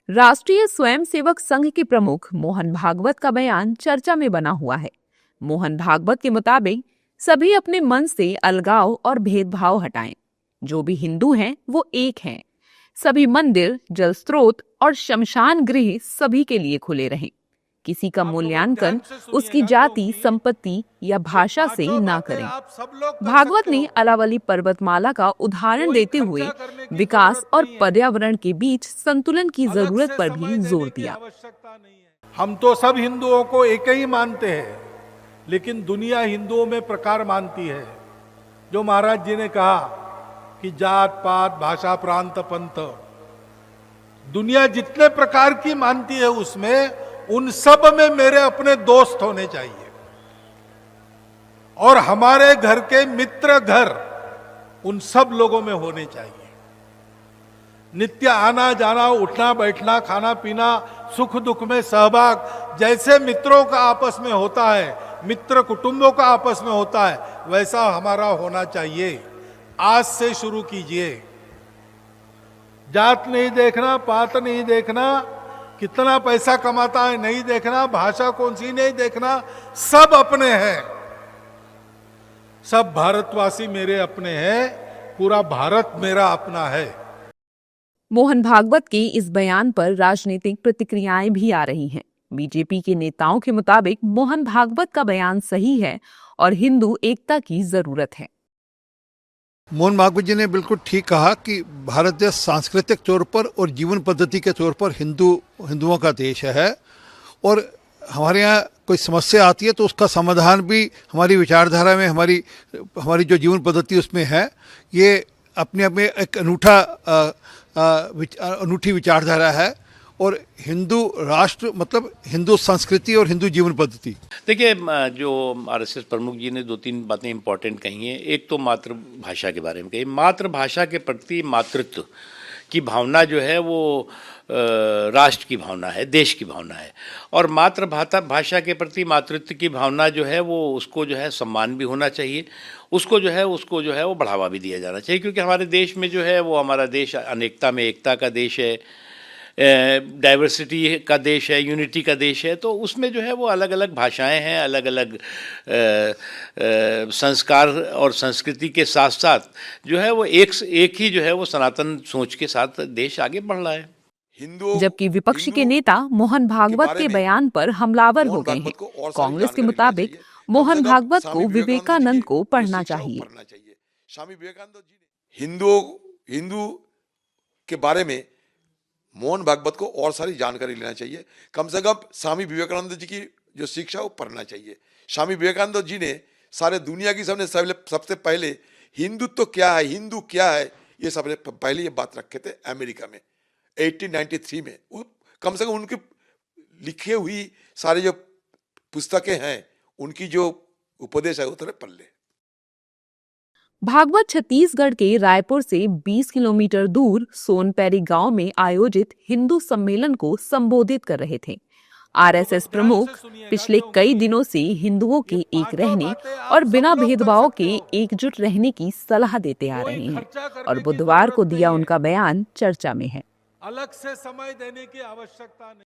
राष्ट्रीय स्वयंसेवक संघ के प्रमुख मोहन भागवत का बयान चर्चा में बना हुआ है। मोहन भागवत के मुताबिक सभी अपने मन से अलगाव और भेदभाव हटाएं। जो भी हिंदू हैं वो एक हैं। सभी मंदिर, जल स्रोत और शमशान गृह सभी के लिए खुले रहें। किसी का मूल्यांकन उसकी जाति, संपत्ति या भाषा से ना करें। भागवत ने अलावली पर्वतमाला का उदाहरण देते हुए विकास और पर्यावरण के बीच संतुलन की जरूरत पर भी जोर दिया। हम तो सब हिंदुओं को एक ही मानते हैं, लेकिन दुनिया हिंदुओं में प्रकार मानती है। जो महाराज जी ने कहा कि जात पात भाषा प्रांत पंथ, दुनिया जितने प्रकार की मानती है उसमें उन सब में मेरे अपने दोस्त होने चाहिए और हमारे घर के मित्र घर उन सब लोगों में होने चाहिए। नित्य आना जाना, उठना बैठना, खाना पीना, सुख दुख में सहभाग जैसे मित्रों का आपस में होता है, मित्र कुटुंबों का आपस में होता है, वैसा हमारा होना चाहिए। आज से शुरू कीजिए। जात नहीं देखना, पात नहीं देखना, कितना पैसा कमाता है नहीं देखना, भाषा कौन सी नहीं देखना, सब अपने हैं। सब भारतवासी मेरे अपने हैं, पूरा भारत मेरा अपना है। मोहन भागवत के इस बयान पर राजनीतिक प्रतिक्रियाएं भी आ रही हैं। बीजेपी के नेताओं के मुताबिक मोहन भागवत का बयान सही है और हिंदू एकता की जरूरत है। मोहन भागवत जी ने बिल्कुल ठीक कहा कि भारत देश सांस्कृतिक तौर पर और जीवन पद्धति के तौर पर हिंदुओं का देश है और हमारे यहाँ कोई समस्या आती है तो उसका समाधान भी हमारी विचारधारा में, हमारी जो जीवन पद्धति उसमें है। ये अपने आप में एक अनूठी विचारधारा है और हिंदू राष्ट्र मतलब हिंदू संस्कृति और हिंदू जीवन पद्धति। देखिए, जो आरएसएस प्रमुख जी ने 2-3 बातें इंपॉर्टेंट कही हैं। एक तो मातृभाषा के बारे में कही। मातृभाषा के प्रति मातृत्व की भावना जो है वो राष्ट्र की भावना है, देश की भावना है। और मातृभाषा के प्रति मातृत्व की भावना जो है वो उसको जो है सम्मान भी होना चाहिए, उसको जो है वो बढ़ावा भी दिया जाना चाहिए। क्योंकि हमारे देश में जो है वो, हमारा देश अनेकता में एकता का देश है, डाइवर्सिटी का देश है, यूनिटी का देश है। तो उसमें जो है वो अलग अलग भाषाएं हैं, अलग अलग संस्कार और संस्कृति के साथ साथ जो है वो एक ही जो है वो सनातन सोच के साथ देश आगे बढ़ रहा है। जबकि विपक्ष के नेता मोहन भागवत के बयान पर हमलावर हो गए हैं। कांग्रेस के मुताबिक मोहन भागवत को विवेकानंद को पढ़ना चाहिए। स्वामी विवेकानंद जी ने हिंदू के बारे में मोहन भागवत को और सारी जानकारी लेना चाहिए। कम से कम स्वामी विवेकानंद जी की जो शिक्षा वो पढ़ना चाहिए। स्वामी विवेकानंद जी ने सारे दुनिया की सबसे पहले हिंदुत्व क्या है, हिंदू क्या है, ये सबसे पहले ये बात रखे थे अमेरिका में 1893 में। कम से कम उनकी लिखी हुई सारी जो पुस्तकें हैं, उनकी जो उपदेश है वो थोड़े पढ़ ले। भागवत छत्तीसगढ़ के रायपुर से 20 किलोमीटर दूर सोनपैरी गांव में आयोजित हिंदू सम्मेलन को संबोधित कर रहे थे। आरएसएस प्रमुख पिछले कई दिनों से हिंदुओं के एक रहने और बिना भेदभाव के एकजुट रहने की सलाह देते आ रहे हैं और बुधवार को दिया उनका बयान चर्चा में है। अलग से समय देने की आवश्यकता नहीं।